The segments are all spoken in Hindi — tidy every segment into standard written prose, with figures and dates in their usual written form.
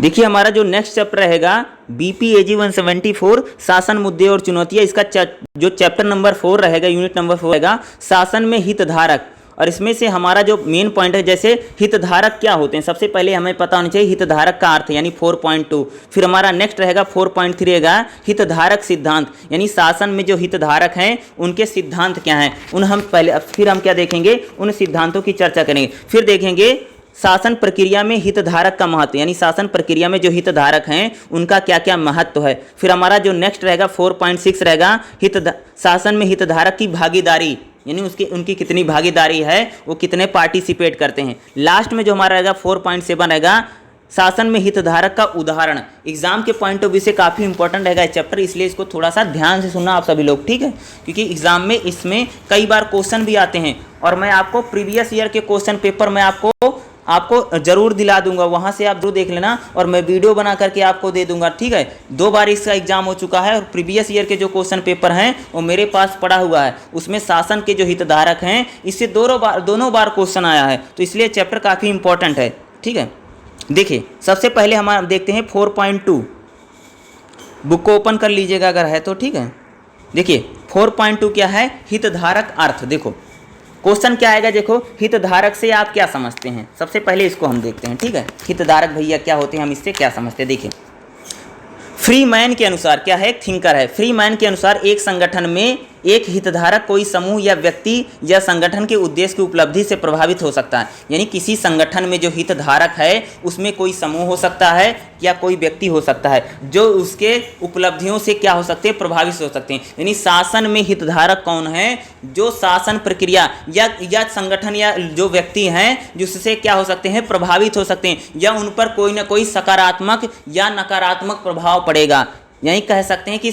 देखिए हमारा जो नेक्स्ट चैप्टर रहेगा BPAG 174 शासन मुद्दे और चुनौतियां, इसका जो चैप्टर नंबर 4 रहेगा, यूनिट नंबर 4 रहेगा शासन में हितधारक। और इसमें से हमारा जो मेन पॉइंट है, जैसे हितधारक क्या होते हैं, सबसे पहले हमें पता होना चाहिए हितधारक का अर्थ यानी 4.2। फिर हमारा नेक्स्ट रहेगा 4.3 रहेगा हितधारक सिद्धांत, यानी शासन में जो हितधारक हैं उनके सिद्धांत क्या हैं, उन हम पहले फिर हम क्या देखेंगे, उन सिद्धांतों की चर्चा करेंगे। फिर देखेंगे शासन प्रक्रिया में हितधारक का महत्व, यानी शासन प्रक्रिया में जो हितधारक हैं उनका क्या क्या महत्व है। फिर हमारा जो नेक्स्ट रहेगा 4.6 रहेगा शासन में हितधारक की भागीदारी, यानी उनकी कितनी भागीदारी है, वो कितने पार्टिसिपेट करते हैं। लास्ट में जो हमारा रहेगा 4.7 रहेगा शासन में हितधारक का उदाहरण। एग्जाम के पॉइंट ऑफ व्यू से काफ़ी इंपॉर्टेंट रहेगा चैप्टर, इसलिए इसको थोड़ा सा ध्यान से सुनना आप सभी लोग, ठीक है, क्योंकि एग्जाम में इसमें कई बार क्वेश्चन भी आते हैं और मैं आपको प्रीवियस ईयर के क्वेश्चन पेपर में आपको जरूर दिला दूंगा, वहां से आप जरूर देख लेना और मैं वीडियो बना करके आपको दे दूंगा, ठीक है। 2 बार इसका एग्जाम हो चुका है और प्रीवियस ईयर के जो क्वेश्चन पेपर हैं वो मेरे पास पड़ा हुआ है, उसमें शासन के जो हितधारक हैं इससे दोनों बार क्वेश्चन आया है, तो इसलिए चैप्टर काफ़ी इंपॉर्टेंट है, ठीक है। देखिए सबसे पहले हम देखते हैं 4.2, बुक को ओपन कर लीजिएगा अगर है तो, ठीक है। देखिए 4.2 क्या है, हितधारक अर्थ। देखो क्वेश्चन क्या आएगा, देखो हितधारक से आप क्या समझते हैं, सबसे पहले इसको हम देखते हैं, ठीक है। हितधारक भैया क्या होते हैं, हम इससे क्या समझते हैं। देखिए फ्रीमैन के अनुसार क्या है, एक थिंकर है, फ्रीमैन के अनुसार एक संगठन में एक हितधारक कोई समूह या व्यक्ति या संगठन के उद्देश्य की उपलब्धि से प्रभावित हो सकता है। यानी किसी संगठन में जो हितधारक है उसमें कोई समूह हो सकता है या कोई व्यक्ति हो सकता है जो उसके उपलब्धियों से क्या हो सकते हैं, प्रभावित हो सकते हैं। यानी शासन में हितधारक कौन है, जो शासन प्रक्रिया या संगठन या जो व्यक्ति हैं जिससे क्या हो सकते हैं, प्रभावित हो सकते हैं, या उन पर कोई ना कोई सकारात्मक या नकारात्मक प्रभाव पड़ेगा। यही कह सकते हैं कि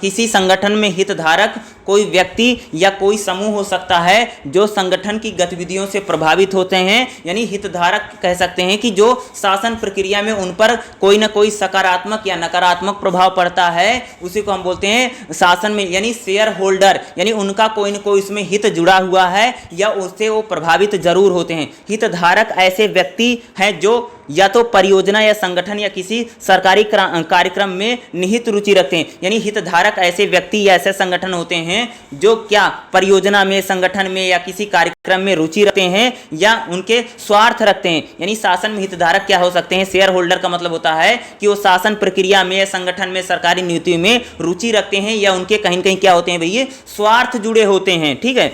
किसी संगठन में हितधारक कोई व्यक्ति या कोई समूह हो सकता है जो संगठन की गतिविधियों से प्रभावित होते हैं। यानी हितधारक कह सकते हैं कि जो शासन प्रक्रिया में उन पर कोई ना कोई सकारात्मक या नकारात्मक प्रभाव पड़ता है, उसी को हम बोलते हैं शासन में, यानी शेयर होल्डर, यानी उनका कोई ना कोई इसमें हित जुड़ा हुआ है या उससे वो प्रभावित जरूर होते हैं। हितधारक ऐसे व्यक्ति हैं जो या तो परियोजना या संगठन या किसी सरकारी कार्यक्रम में निहित रुचि रखते हैं। यानी हितधारक ऐसे व्यक्ति या ऐसे संगठन होते हैं जो क्या परियोजना में, संगठन में या किसी कार्यक्रम में रुचि रखते हैं या उनके स्वार्थ रखते हैं। यानी शासन में हितधारक क्या हो सकते हैं, शेयर होल्डर का मतलब होता है कि वो शासन प्रक्रिया में, संगठन में, सरकारी नीति में रुचि रखते हैं या उनके कहीं न कहीं क्या होते हैं भैया, स्वार्थ जुड़े होते हैं, ठीक है।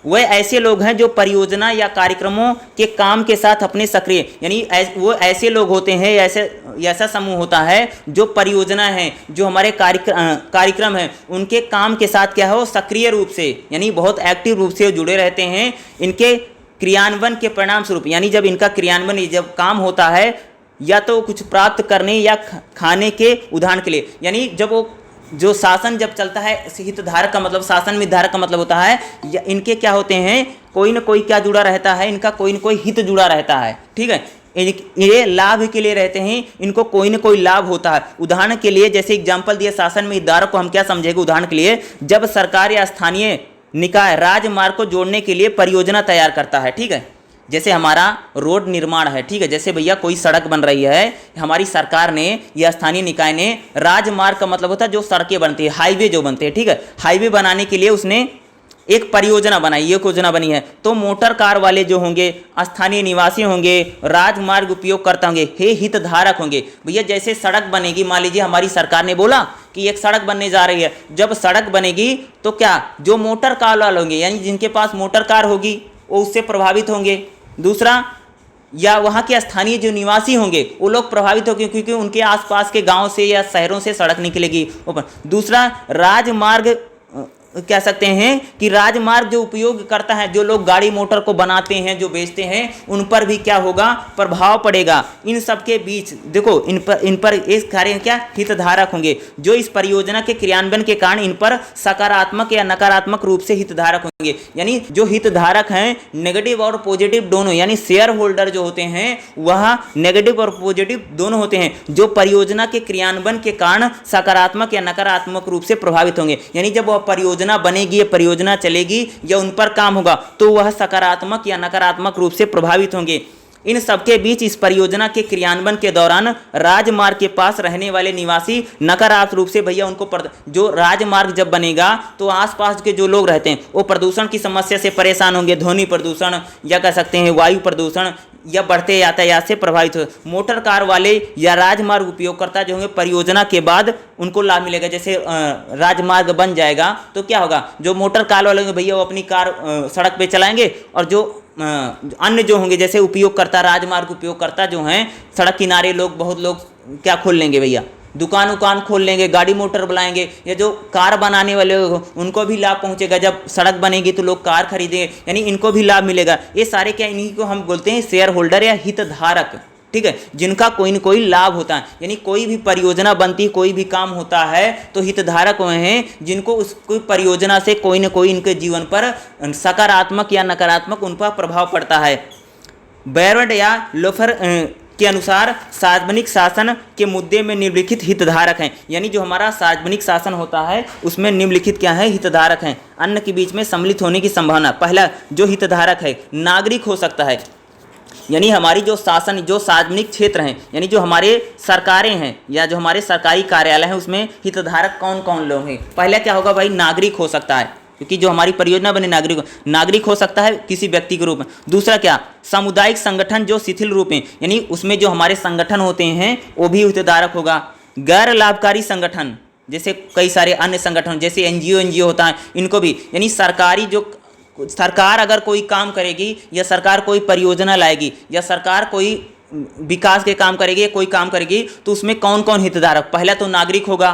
वह ऐसे लोग हैं जो परियोजना या कार्यक्रमों के काम के साथ अपने सक्रिय, यानी वो ऐसे लोग होते हैं, ऐसा समूह होता है जो परियोजना है, जो हमारे कार्यक्रम है, उनके काम के साथ क्या हो, सक्रिय रूप से, यानी बहुत एक्टिव रूप से जुड़े रहते हैं इनके क्रियान्वयन के परिणाम स्वरूप। यानी जब इनका क्रियान्वयन, जब काम होता है या तो कुछ प्राप्त करने या खाने के उदाहरण के लिए, यानी जब वो जो शासन जब चलता है, हितधारक का मतलब, शासन में हितधारक का मतलब होता है या इनके क्या होते हैं, कोई ना कोई क्या जुड़ा रहता है, इनका कोई ना कोई हित जुड़ा रहता है, ठीक है। ये लाभ के लिए रहते हैं, इनको कोई ना कोई लाभ होता है। उदाहरण के लिए जैसे एग्जाम्पल दिया, शासन में हितधारक को हम क्या समझेंगे, उदाहरण के लिए जब सरकार या स्थानीय निकाय राजमार्ग को जोड़ने के लिए परियोजना तैयार करता है, ठीक है। जैसे हमारा रोड निर्माण है, ठीक है, जैसे भैया कोई सड़क बन रही है, हमारी सरकार ने या स्थानीय निकाय ने, राजमार्ग का मतलब होता है जो सड़कें बनती है, हाईवे जो बनते हैं, ठीक है, हाईवे बनाने के लिए उसने एक परियोजना बनाई, ये योजना बनी है, तो मोटर कार वाले जो होंगे, स्थानीय निवासी होंगे, राजमार्ग उपयोग करता होंगे, हे हितधारक होंगे। भैया जैसे सड़क बनेगी, मान लीजिए हमारी सरकार ने बोला कि एक सड़क बनने जा रही है, जब सड़क बनेगी तो क्या जो मोटर कार वाले होंगे, यानी जिनके पास मोटर कार होगी वो उससे प्रभावित होंगे। दूसरा, या वहाँ के स्थानीय जो निवासी होंगे वो लोग प्रभावित होंगे क्योंकि उनके आसपास के गांव से या शहरों से सड़क निकलेगी ऊपर। दूसरा, राजमार्ग कह सकते हैं कि राजमार्ग जो उपयोग करता है, जो लोग गाड़ी मोटर को बनाते हैं, जो बेचते हैं, उन पर भी क्या होगा, प्रभाव पड़ेगा। इन सब के बीच देखो इन पर इस कार्य क्या हितधारक होंगे जो इस परियोजना के क्रियान्वयन के कारण इन पर सकारात्मक या नकारात्मक रूप से हितधारक होंगे। यानी जो हितधारक हैं नेगेटिव और पॉजिटिव दोनों, यानी शेयर होल्डर जो होते हैं वह नेगेटिव और पॉजिटिव दोनों होते हैं, जो परियोजना के क्रियान्वयन के कारण सकारात्मक या नकारात्मक रूप से प्रभावित होंगे। यानी जब वह परियोजना बनेगी, परियोजना चलेगी या उन पर काम होगा तो वह सकारात्मक या नकारात्मक रूप से प्रभावित होंगे। इन सबके बीच इस परियोजना के क्रियान्वयन के दौरान राजमार्ग के पास रहने वाले निवासी नकारात्मक रूप से भैया उनको जो राजमार्ग जब बनेगा तो आसपास के जो लोग रहते हैं वो प्रदूषण की समस्या से परेशान होंगे, ध्वनि प्रदूषण या कह सकते हैं वायु प्रदूषण या बढ़ते यातायात से प्रभावित हो। मोटर कार वाले या राजमार्ग उपयोगकर्ता जो होंगे परियोजना के बाद उनको लाभ मिलेगा। जैसे राजमार्ग बन जाएगा तो क्या होगा, जो मोटर कार वाले होंगे भैया वो अपनी कार सड़क पे चलाएंगे और जो अन्य जो होंगे जैसे उपयोगकर्ता राजमार्ग उपयोगकर्ता जो हैं सड़क किनारे लोग बहुत लोग क्या खोल लेंगे भैया, दुकान उकान खोल लेंगे, गाड़ी मोटर बुलाएंगे। या जो कार बनाने वाले उनको भी लाभ पहुंचेगा, जब सड़क बनेगी तो लोग कार खरीदेंगे, यानी इनको भी लाभ मिलेगा। ये सारे क्या इन्हीं को हम बोलते हैं शेयर होल्डर या हितधारक, ठीक है, जिनका कोई न कोई लाभ होता है। यानी कोई भी परियोजना बनती, कोई भी काम होता है तो हितधारक वह हैं जिनको उस कोई परियोजना से कोई न कोई इनके जीवन पर सकारात्मक या नकारात्मक उन पर प्रभाव पड़ता है। बैरवर्ड या लोफर के अनुसार सार्वजनिक शासन के मुद्दे में निम्नलिखित हितधारक हैं। यानी जो हमारा सार्वजनिक शासन होता है उसमें निम्नलिखित क्या है, हितधारक हैं। अन्य के बीच में सम्मिलित होने की संभावना। पहला जो हितधारक है नागरिक हो सकता है, यानी हमारी जो शासन जो सार्वजनिक क्षेत्र हैं यानी जो हमारे सरकारें हैं या जो हमारे सरकारी कार्यालय हैं उसमें हितधारक कौन कौन लोग हैं। पहला क्या होगा भाई, नागरिक हो सकता है, क्योंकि जो हमारी परियोजना बने नागरिक हो सकता है किसी व्यक्ति के रूप में। दूसरा क्या, सामुदायिक संगठन जो शिथिल रूप में, यानी उसमें जो हमारे संगठन होते हैं वो भी हितधारक होगा। गैर लाभकारी संगठन जैसे कई सारे अन्य संगठन जैसे एनजीओ होता है इनको भी, यानी सरकारी जो सरकार अगर कोई काम करेगी या सरकार कोई परियोजना लाएगी या सरकार कोई विकास के काम करेगी कोई काम करेगी तो उसमें कौन कौन हितधारक, पहला तो नागरिक होगा,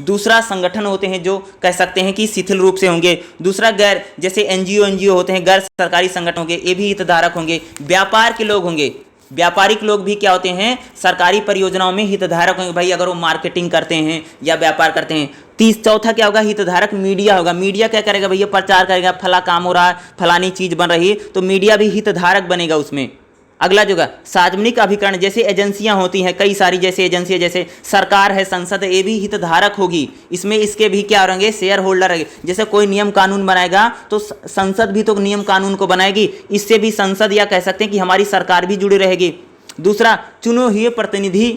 दूसरा संगठन होते हैं जो कह सकते हैं कि शिथिल रूप से होंगे, दूसरा गैर जैसे एनजीओ होते हैं गैर सरकारी संगठन होंगे ये भी हितधारक होंगे। व्यापार के लोग होंगे, व्यापारिक लोग भी क्या होते हैं सरकारी परियोजनाओं में हितधारक होंगे भाई, अगर वो मार्केटिंग करते हैं या व्यापार करते हैं। चौथा क्या होगा, हितधारक मीडिया होगा। मीडिया क्या करेगा भैया, प्रचार करेगा, फला काम हो रहा है, फलानी चीज बन रही है तो मीडिया भी हितधारक बनेगा उसमें। अगला जो है सार्वजनिक अभिकरण जैसे एजेंसियां होती हैं कई सारी, जैसे एजेंसियां जैसे सरकार है, संसद है, ये भी हितधारक होगी। इसमें इसके भी क्या रहेंगे, शेयर होल्डर रहेंगे। जैसे कोई नियम कानून बनाएगा तो संसद भी तो नियम कानून को बनाएगी, इससे भी संसद या कह सकते हैं कि हमारी सरकार भी जुड़ी रहेगी। दूसरा चुने हुए प्रतिनिधि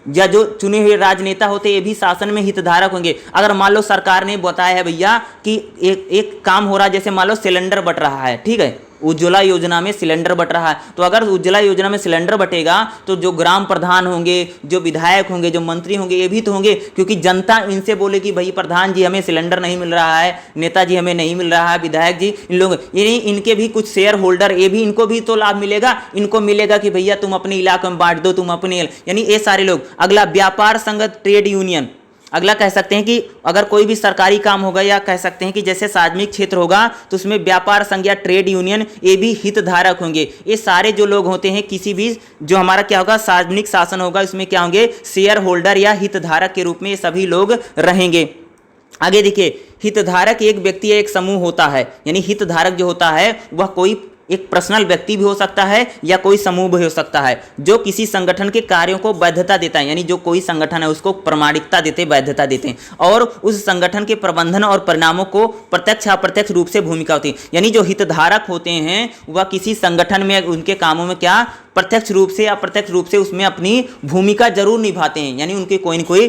या जो चुने हुए राजनेता होते ये भी शासन में हितधारक होंगे। अगर मान लो सरकार ने बताया है भैया कि एक काम हो रहा है, जैसे मान लो सिलेंडर बट रहा है, ठीक है, उज्ज्वला योजना में सिलेंडर बट रहा है, तो अगर उज्ज्वला योजना में सिलेंडर बटेगा तो जो ग्राम प्रधान होंगे, जो विधायक होंगे, जो मंत्री होंगे ये भी तो होंगे, क्योंकि जनता इनसे बोले कि भाई प्रधान जी हमें सिलेंडर नहीं मिल रहा है, नेताजी हमें नहीं मिल रहा है, विधायक जी इन लोग, यानी इनके भी कुछ शेयर होल्डर ये भी इनको भी तो लाभ मिलेगा। इनको मिलेगा कि भैया तुम अपने इलाके में बांट दो, तुम अपने, यानी ये सारे लोग। अगला व्यापार संघ ट्रेड यूनियन, अगला कह सकते हैं कि अगर कोई भी सरकारी काम होगा या कह सकते हैं कि जैसे सार्वजनिक क्षेत्र होगा तो उसमें व्यापार संघ या ट्रेड यूनियन ये भी हितधारक होंगे। ये सारे जो लोग होते हैं किसी भी जो हमारा क्या होगा सार्वजनिक शासन होगा इसमें क्या होंगे, शेयर होल्डर या हितधारक के रूप में ये सभी लोग रहेंगे। आगे देखिए, हितधारक एक व्यक्ति या एक समूह होता है, यानी हितधारक जो होता है वह कोई एक पर्सनल व्यक्ति भी हो सकता है या कोई समूह भी हो सकता है जो किसी संगठन के कार्यों को वैधता देता है, यानी जो कोई संगठन है उसको प्रमाणिकता देते, वैधता देते हैं और उस संगठन के प्रबंधन और परिणामों को प्रत्यक्ष अप्रत्यक्ष रूप से भूमिका होती है। यानी जो हितधारक होते हैं वह किसी संगठन में उनके कामों में क्या प्रत्यक्ष रूप से या अप्रत्यक्ष रूप से उसमें अपनी भूमिका जरूर निभाते हैं, यानी उनके कोई न कोई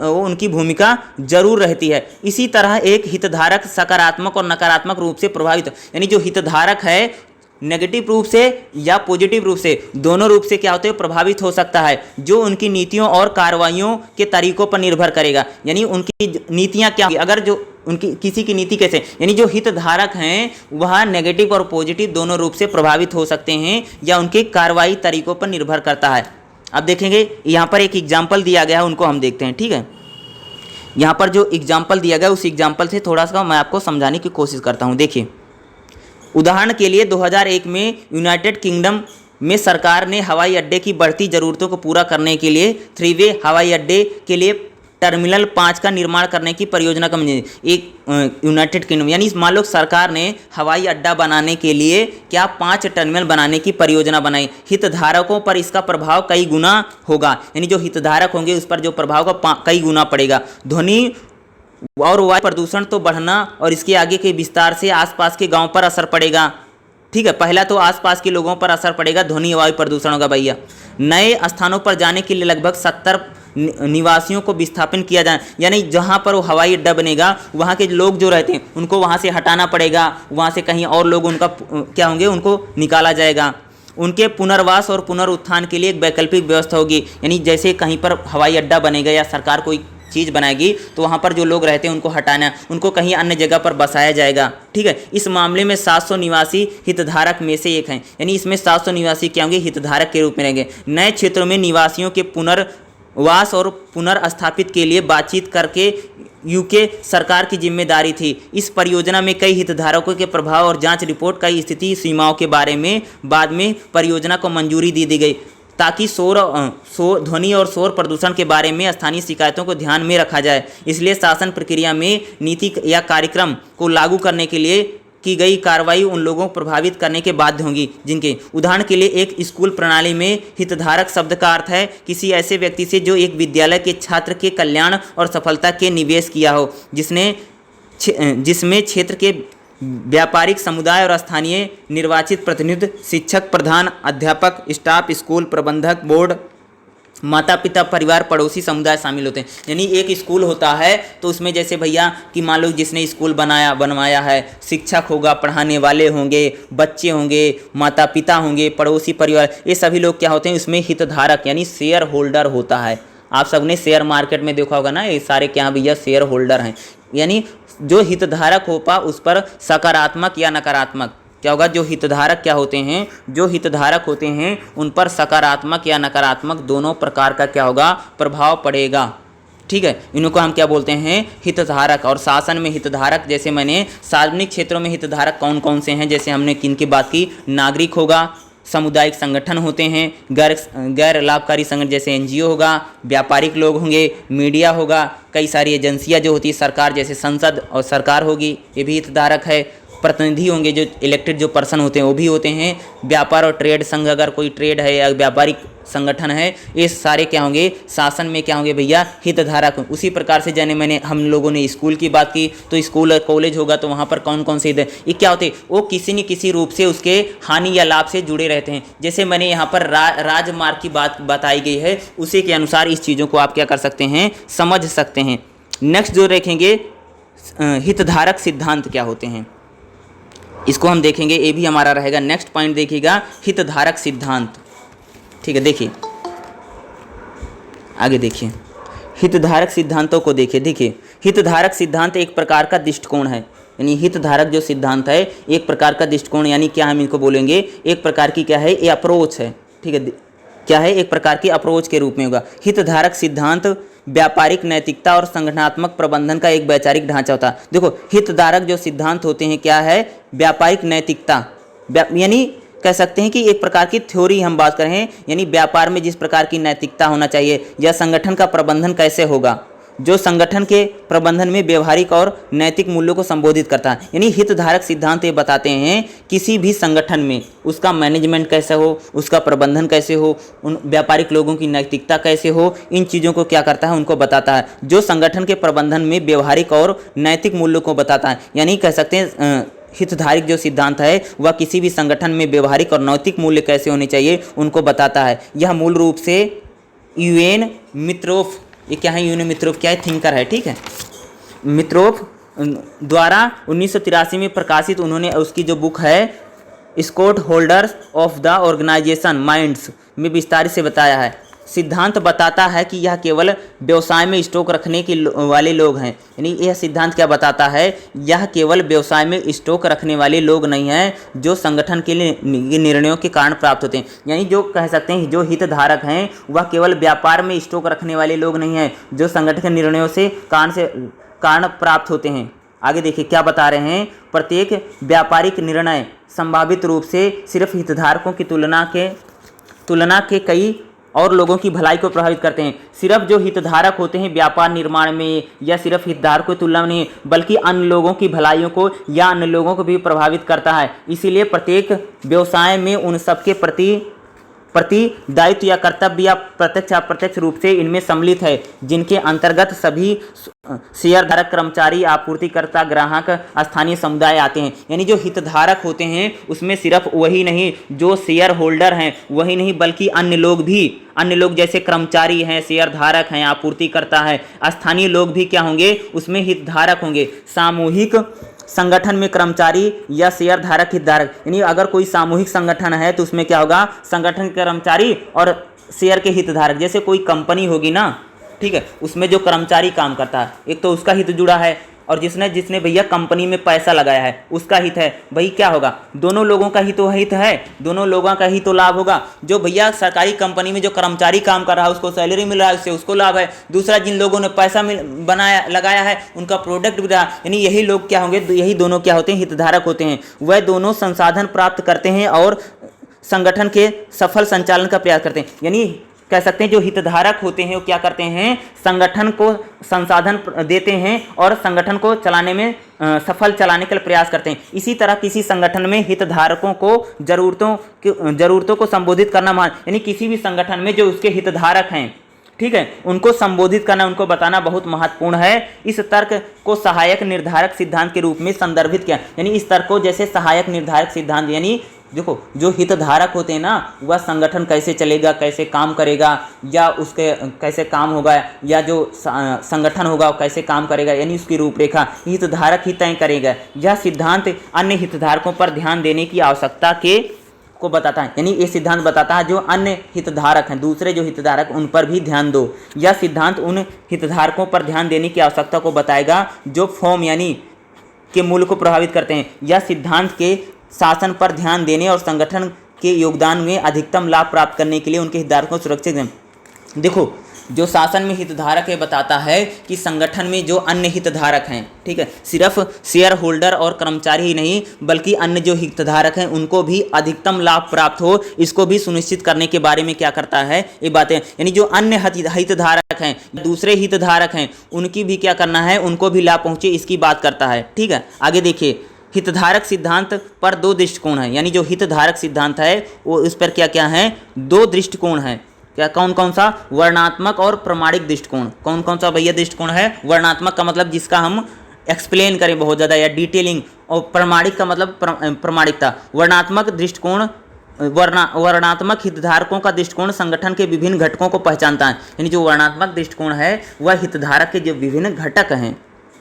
उनकी भूमिका जरूर रहती है। इसी तरह एक हितधारक सकारात्मक और नकारात्मक रूप से प्रभावित, यानी जो हितधारक है नेगेटिव रूप से या पॉजिटिव रूप से दोनों रूप से क्या होते हैं प्रभावित हो सकता है, जो उनकी नीतियों और कार्रवाइयों के तरीकों पर निर्भर करेगा। यानी उनकी नीतियां क्या होंगी, अगर जो उनकी किसी की नीति कैसे, यानी जो हितधारक हैं वह नेगेटिव और पॉजिटिव दोनों रूप से प्रभावित हो सकते हैं या उनके कार्रवाई तरीकों पर निर्भर करता है। अब देखेंगे यहाँ पर एक एग्जाम्पल दिया गया है, उनको हम देखते हैं, ठीक है। यहाँ पर जो एग्जाम्पल दिया गया उस एग्जाम्पल से थोड़ा सा मैं आपको समझाने की कोशिश करता हूँ। देखिए, उदाहरण के लिए 2001 में यूनाइटेड किंगडम में सरकार ने हवाई अड्डे की बढ़ती ज़रूरतों को पूरा करने के लिए 3-वे हवाई अड्डे के लिए टर्मिनल 5 का निर्माण करने की परियोजना का मंजूरी। एक यूनाइटेड किंगडम यानी मान लो सरकार ने हवाई अड्डा बनाने के लिए क्या 5 टर्मिनल बनाने की परियोजना बनाई। हितधारकों पर इसका प्रभाव कई गुना होगा, यानी जो हितधारक होंगे उस पर जो प्रभाव का कई गुना पड़ेगा। ध्वनि और वायु प्रदूषण तो बढ़ना और इसके आगे के विस्तार से आसपास के गांव पर असर पड़ेगा। ठीक है। पहला तो आसपास के लोगों पर असर पड़ेगा, ध्वनि वायु प्रदूषण होगा भैया। नए स्थानों पर जाने के लिए लगभग 70 निवासियों को विस्थापन किया जाए, यानी जहाँ पर वो हवाई अड्डा बनेगा वहाँ के लोग जो रहते हैं उनको वहाँ से हटाना पड़ेगा, वहाँ से कहीं और लोग उनका क्या होंगे, उनको निकाला जाएगा। उनके पुनर्वास और पुनरुत्थान के लिए एक वैकल्पिक व्यवस्था होगी, यानी जैसे कहीं पर हवाई अड्डा बनेगा या सरकार कोई चीज़ बनाएगी तो वहाँ पर जो लोग रहते हैं उनको हटाना, उनको कहीं अन्य जगह पर बसाया जाएगा, ठीक है। इस मामले में 700 निवासी हितधारक में से एक हैं, यानी इसमें 700 निवासी क्या होंगे, हितधारक के रूप में रहेंगे। नए क्षेत्रों में निवासियों के पुनर्वास और पुनर्स्थापित के लिए बातचीत करके यूके सरकार की जिम्मेदारी थी। इस परियोजना में कई हितधारकों के प्रभाव और जांच रिपोर्ट कई स्थिति सीमाओं के बारे में बाद में परियोजना को मंजूरी दी गई, ताकि ध्वनि और शोर प्रदूषण के बारे में स्थानीय शिकायतों को ध्यान में रखा जाए। इसलिए शासन प्रक्रिया में नीति या कार्यक्रम को लागू करने के लिए की गई कार्रवाई उन लोगों को प्रभावित करने के बाध्य होंगी जिनके, उदाहरण के लिए एक स्कूल प्रणाली में हितधारक शब्द का अर्थ है किसी ऐसे व्यक्ति से जो एक विद्यालय के छात्र के कल्याण और सफलता के निवेश किया हो, जिसमें क्षेत्र के व्यापारिक समुदाय और स्थानीय निर्वाचित प्रतिनिधि, शिक्षक, प्रधान, अध्यापक, स्टाफ, स्कूल प्रबंधक, बोर्ड, माता पिता, परिवार, पड़ोसी समुदाय शामिल होते हैं। यानी एक स्कूल होता है तो उसमें जैसे भैया कि मान लो जिसने स्कूल बनवाया है, शिक्षक होगा, पढ़ाने वाले होंगे, बच्चे होंगे, माता पिता होंगे, पड़ोसी परिवार, ये सभी लोग क्या होते हैं, उसमें हितधारक यानी शेयर होल्डर होता है। आप सबने शेयर मार्केट में देखा होगा ना, ये सारे क्या भैया शेयर होल्डर हैं। यानी जो हितधारक होगा उस पर सकारात्मक या नकारात्मक क्या होगा, जो हितधारक क्या होते हैं, जो हितधारक होते हैं उन पर सकारात्मक या नकारात्मक दोनों प्रकार का क्या होगा, प्रभाव पड़ेगा, ठीक है। इनको हम क्या बोलते हैं, हितधारक। और शासन में हितधारक, जैसे मैंने सार्वजनिक क्षेत्रों में हितधारक कौन कौन से हैं, जैसे हमने किन की बात की, नागरिक होगा, सामुदायिक संगठन होते हैं, गैर लाभकारी संगठन जैसे एनजीओ होगा, व्यापारिक लोग होंगे, मीडिया होगा, कई सारी एजेंसियां जो होती है सरकार जैसे संसद और सरकार होगी, ये भी हितधारक है। प्रतिनिधि होंगे, जो इलेक्टेड जो पर्सन होते हैं वो भी होते हैं। व्यापार और ट्रेड संघ, अगर कोई ट्रेड है या व्यापारिक संगठन है, ये सारे क्या होंगे, शासन में क्या होंगे भैया, हितधारक। उसी प्रकार से जाने मैंने हम लोगों ने स्कूल की बात की तो स्कूल कॉलेज होगा तो वहाँ पर कौन कौन से ये क्या होते हैं, वो किसी न किसी रूप से उसके हानि या लाभ से जुड़े रहते हैं। जैसे मैंने यहाँ पर राजमार्ग की बात बताई गई है, उसी के अनुसार इस चीज़ों को आप क्या कर सकते हैं, समझ सकते हैं। नेक्स्ट जो देखेंगे, हितधारक सिद्धांत क्या होते हैं, इसको हम देखेंगे, ये भी हमारा रहेगा नेक्स्ट पॉइंट। देखिएगा हितधारक सिद्धांत, ठीक है। देखिए आगे देखिए, हितधारक सिद्धांतों को देखिए हितधारक सिद्धांत एक प्रकार का दृष्टिकोण है, यानी हितधारक जो सिद्धांत है एक प्रकार का दृष्टिकोण, यानी क्या हम इनको बोलेंगे, एक प्रकार की क्या है, ये अप्रोच है, ठीक है। क्या है, एक प्रकार की अप्रोच के रूप में होगा। हितधारक सिद्धांत व्यापारिक नैतिकता और संगठनात्मक प्रबंधन का एक वैचारिक ढांचा होता है। देखो हितधारक जो सिद्धांत होते हैं क्या है, व्यापारिक नैतिकता, यानी कह सकते हैं कि एक प्रकार की थ्योरी हम बात कर रहे हैं, यानी व्यापार में जिस प्रकार की नैतिकता होना चाहिए या संगठन का प्रबंधन कैसे होगा, जो संगठन के प्रबंधन में व्यवहारिक और नैतिक मूल्यों को संबोधित करता है। यानी हितधारक सिद्धांत ये बताते हैं किसी भी संगठन में उसका मैनेजमेंट कैसे हो, उसका प्रबंधन कैसे हो, उन व्यापारिक लोगों की नैतिकता कैसे हो, इन चीज़ों को क्या करता है, उनको बताता है। जो संगठन के प्रबंधन में व्यवहारिक और नैतिक मूल्यों को बताता है, यानी कह सकते हैं हितधारक जो सिद्धांत है वह किसी भी संगठन में व्यवहारिक और नैतिक मूल्य कैसे होने चाहिए उनको बताता है। यह मूल रूप से यूएन मित्रोफ, ये क्या है, यूएन मित्रोफ क्या है, थिंकर है, ठीक है। मित्रोफ द्वारा 1983 में प्रकाशित उन्होंने उसकी जो बुक है scot holders of the organization minds में विस्तार से बताया है। सिद्धांत बताता है कि यह केवल व्यवसाय में स्टॉक रखने के वाले लोग हैं, यानी यह सिद्धांत क्या बताता है, यह केवल व्यवसाय में स्टॉक रखने वाले लोग नहीं हैं जो संगठन के लिए निर्णयों के कारण प्राप्त होते हैं। यानी जो कह सकते हैं जो हितधारक हैं वह केवल व्यापार में स्टॉक रखने वाले लोग नहीं हैं जो संगठन के निर्णयों से कारण प्राप्त होते हैं। आगे देखिए क्या बता रहे हैं, प्रत्येक व्यापारिक निर्णय संभावित रूप से सिर्फ हितधारकों की तुलना के कई और लोगों की भलाई को प्रभावित करते हैं। सिर्फ जो हितधारक होते हैं व्यापार निर्माण में या सिर्फ हितधारकों की तुलना नहीं, बल्कि अन्य लोगों की भलाइयों को या अन्य लोगों को भी प्रभावित करता है। इसीलिए प्रत्येक व्यवसाय में उन सबके प्रति प्रति दायित्व या कर्तव्य या प्रत्यक्ष अप्रत्यक्ष रूप से इनमें सम्मिलित है, जिनके अंतर्गत सभी शेयरधारक, कर्मचारी, आपूर्तिकर्ता, ग्राहक, स्थानीय समुदाय आते हैं। यानी जो हितधारक होते हैं उसमें सिर्फ वही नहीं जो शेयर होल्डर हैं वही नहीं, बल्कि अन्य लोग जैसे कर्मचारी हैं, शेयरधारक हैं, आपूर्तिकर्ता है, स्थानीय लोग भी क्या होंगे, उसमें हितधारक होंगे। सामूहिक संगठन में कर्मचारी या शेयरधारक हितधारक, यानी अगर कोई सामूहिक संगठन है तो उसमें क्या होगा, संगठन के कर्मचारी और शेयर के हितधारक। जैसे कोई कंपनी होगी ना, ठीक है, उसमें जो कर्मचारी काम करता है एक तो उसका हित जुड़ा है, और जिसने भैया कंपनी में पैसा लगाया है उसका हित है। भाई क्या होगा, दोनों लोगों का हित है, दोनों लोगों का ही तो लाभ होगा। जो भैया सरकारी कंपनी में जो कर्मचारी काम कर रहा है उसको सैलरी मिल रहा है, उससे उसको लाभ है। दूसरा जिन लोगों ने पैसा लगाया है उनका प्रोडक्ट भी रहा, यानी यही लोग क्या होंगे, यही दोनों क्या होते हैं, हितधारक होते हैं। वह दोनों संसाधन प्राप्त करते हैं और संगठन के सफल संचालन का प्रयास करते हैं। यानी कह सकते हैं जो हितधारक होते हैं वो क्या करते हैं, संगठन को संसाधन देते हैं और संगठन को चलाने में सफल चलाने के लिए प्रयास करते हैं। इसी तरह किसी संगठन में हितधारकों को जरूरतों को संबोधित करना यानी किसी भी संगठन में जो उसके हितधारक हैं, ठीक है, उनको संबोधित करना, उनको बताना बहुत महत्वपूर्ण है। इस तर्क को सहायक निर्धारक सिद्धांत के रूप में संदर्भित किया। यानी इस तर्क को जैसे सहायक निर्धारक सिद्धांत, यानी देखो जो हितधारक होते हैं ना, वह संगठन कैसे चलेगा, कैसे काम करेगा, या उसके कैसे काम होगा, या जो संगठन होगा वो कैसे काम करेगा, यानी उसकी रूपरेखा हितधारक ही तय करेगा। यह सिद्धांत अन्य हितधारकों पर ध्यान देने की आवश्यकता को बताता है। यानी ये सिद्धांत बताता है जो अन्य हितधारक हैं, दूसरे जो हितधारक उन पर भी ध्यान दो। यह सिद्धांत उन हितधारकों पर ध्यान देने की आवश्यकता को बताएगा जो फॉर्म यानी के मूल्य को प्रभावित करते हैं। यह सिद्धांत के शासन पर ध्यान देने और संगठन के योगदान में अधिकतम लाभ प्राप्त करने के लिए उनके हितधारकों को सुरक्षित हैं। देखो जो शासन में हितधारक है बताता है कि संगठन में जो अन्य हितधारक हैं, ठीक है, सिर्फ शेयर होल्डर और कर्मचारी ही नहीं बल्कि अन्य जो हितधारक हैं उनको भी अधिकतम लाभ प्राप्त हो, इसको भी सुनिश्चित करने के बारे में क्या करता है ये बातें। यानी जो अन्य हितधारक हैं, दूसरे हितधारक हैं, उनकी भी क्या करना है, उनको भी लाभ पहुँचे, इसकी बात करता है। ठीक है, आगे देखिए, हितधारक सिद्धांत पर दो दृष्टिकोण है। यानी जो हितधारक सिद्धांत है वो इस पर क्या क्या है, दो दृष्टिकोण है। क्या कौन कौन सा, वर्णनात्मक और प्रमाणिक दृष्टिकोण। कौन कौन सा भैया दृष्टिकोण है, वर्णनात्मक का मतलब जिसका हम एक्सप्लेन करें बहुत ज़्यादा या डिटेलिंग, और प्रमाणिक का मतलब प्रमाणिकता। वर्णनात्मक दृष्टिकोण, वर्णनात्मक हितधारकों का दृष्टिकोण संगठन के विभिन्न घटकों को पहचानता है। यानी जो वर्णनात्मक दृष्टिकोण है वह हितधारक के जो विभिन्न घटक हैं,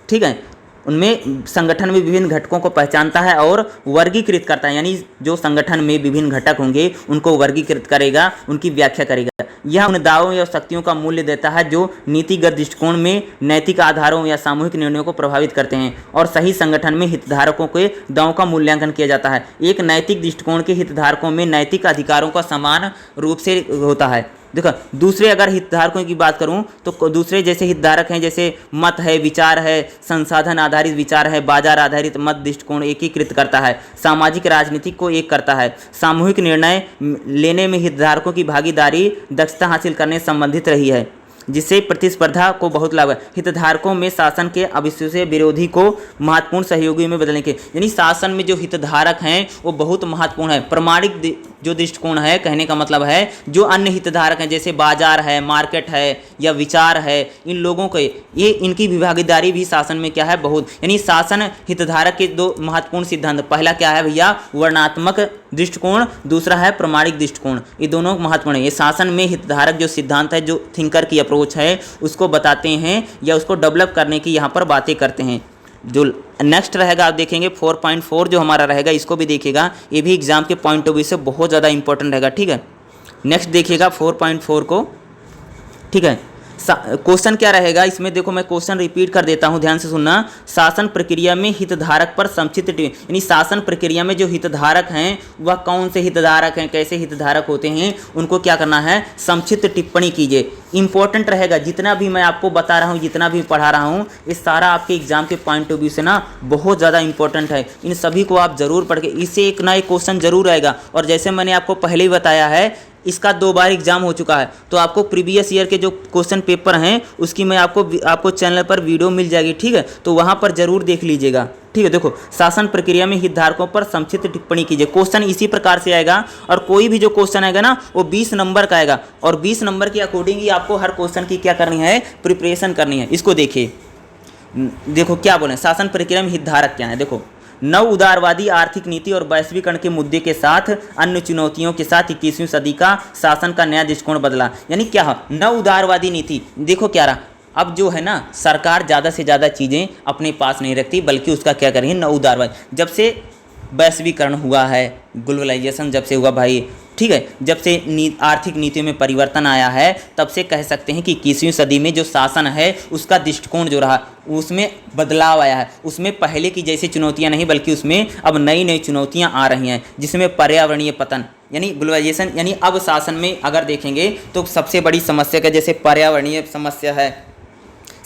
ठीक है, उनमें संगठन में विभिन्न घटकों को पहचानता है और वर्गीकृत करता है। यानी जो संगठन में विभिन्न घटक होंगे उनको वर्गीकृत करेगा, उनकी व्याख्या करेगा। यह उन दावों या शक्तियों का मूल्य देता है जो नीतिगत दृष्टिकोण में नैतिक आधारों या सामूहिक निर्णयों को प्रभावित करते हैं, और सही संगठन में हितधारकों के दावों का मूल्यांकन किया जाता है। एक नैतिक दृष्टिकोण के हितधारकों में नैतिक अधिकारों का समान रूप से होता है। देखो दूसरे अगर हितधारकों की बात करूं तो दूसरे जैसे हितधारक हैं, जैसे मत है, विचार है, संसाधन आधारित विचार है, बाजार आधारित मत दृष्टिकोण एकीकृत करता है, सामाजिक राजनीतिक को एक करता है, सामूहिक निर्णय लेने में हितधारकों की भागीदारी दक्षता हासिल करने से संबंधित रही है, जिससे प्रतिस्पर्धा को बहुत लाभ है। हितधारकों में शासन के अविश्वसनीय विरोधी को महत्वपूर्ण सहयोगी में बदलने के, यानी शासन में जो हितधारक हैं वो बहुत महत्वपूर्ण है। प्रमाणिक जो दृष्टिकोण है, कहने का मतलब है जो अन्य हितधारक हैं जैसे बाजार है, मार्केट है या विचार है, इन लोगों के ये इनकी भागीदारी भी शासन में क्या है, बहुत। यानी शासन हितधारक के दो महत्वपूर्ण सिद्धांत, पहला क्या है भैया, वर्णनात्मक दृष्टिकोण, दूसरा है प्रमाणिक दृष्टिकोण। ये दोनों महत्वपूर्ण है। ये शासन में हितधारक जो सिद्धांत है, जो थिंकर की अप्रोच है, उसको बताते हैं या उसको डेवलप करने की यहाँ पर बातें करते हैं। जो नेक्स्ट रहेगा आप देखेंगे 4.4 जो हमारा रहेगा, इसको भी देखिएगा, ये भी एग्जाम के पॉइंट ऑफ व्यू से बहुत ज़्यादा इंपॉर्टेंट रहेगा। ठीक है, नेक्स्ट देखिएगा 4.4 को। ठीक है, क्वेश्चन क्या रहेगा इसमें, देखो मैं क्वेश्चन रिपीट कर देता हूं, ध्यान से सुनना। शासन प्रक्रिया में हितधारक पर संक्षिप्त टिप्पणी, यानी शासन प्रक्रिया में जो हितधारक हैं वह कौन से हितधारक हैं, कैसे हितधारक होते हैं, उनको क्या करना है, संक्षिप्त टिप्पणी कीजिए। इंपॉर्टेंट रहेगा, जितना भी मैं आपको बता रहा हूँ, जितना भी पढ़ा रहा हूँ, ये सारा आपके एग्जाम के पॉइंट ऑफ व्यू से ना बहुत ज़्यादा इंपॉर्टेंट है। इन सभी को आप जरूर पढ़ के, इससे एक ना एक क्वेश्चन जरूर आएगा। और जैसे मैंने आपको पहले ही बताया है इसका 2 बार एग्जाम हो चुका है, तो आपको प्रीवियस ईयर के जो क्वेश्चन पेपर हैं उसकी मैं आपको चैनल पर वीडियो मिल जाएगी, ठीक है, तो वहाँ पर जरूर देख लीजिएगा, ठीक है। देखो, शासन प्रक्रिया में हितधारकों पर संक्षिप्त टिप्पणी कीजिए। क्वेश्चन इसी प्रकार से आएगा और कोई भी जो क्वेश्चन आएगा ना वो 20 नंबर का आएगा और 20 नंबर के अकॉर्डिंग ही आपको हर क्वेश्चन की क्या करनी है, प्रिपरेशन करनी है। इसको देखिए, देखो क्या बोले, शासन प्रक्रिया में हितधारक क्या है। देखो, नव उदारवादी आर्थिक नीति और वैश्वीकरण के मुद्दे के साथ अन्य चुनौतियों के साथ 21वीं सदी का शासन का नया दृष्टिकोण बदला। यानी क्या है, नव उदारवादी नीति। देखो क्या रहा, अब जो है ना सरकार ज़्यादा से ज़्यादा चीज़ें अपने पास नहीं रखती, बल्कि उसका क्या करेंगे, नव उदारवादी। जब से वैश्वीकरण हुआ है, ग्लोबलाइजेशन जब से हुआ भाई, ठीक है, जब से आर्थिक नीतियों में परिवर्तन आया है, तब से कह सकते हैं कि 21वीं सदी में जो शासन है उसका दृष्टिकोण जो रहा उसमें बदलाव आया है। उसमें पहले की जैसी चुनौतियां नहीं, बल्कि उसमें अब नई नई चुनौतियां आ रही हैं, जिसमें पर्यावरणीय पतन यानी ग्लोबलाइजेशन, यानी अब शासन में अगर देखेंगे तो सबसे बड़ी समस्या का जैसे पर्यावरणीय समस्या है,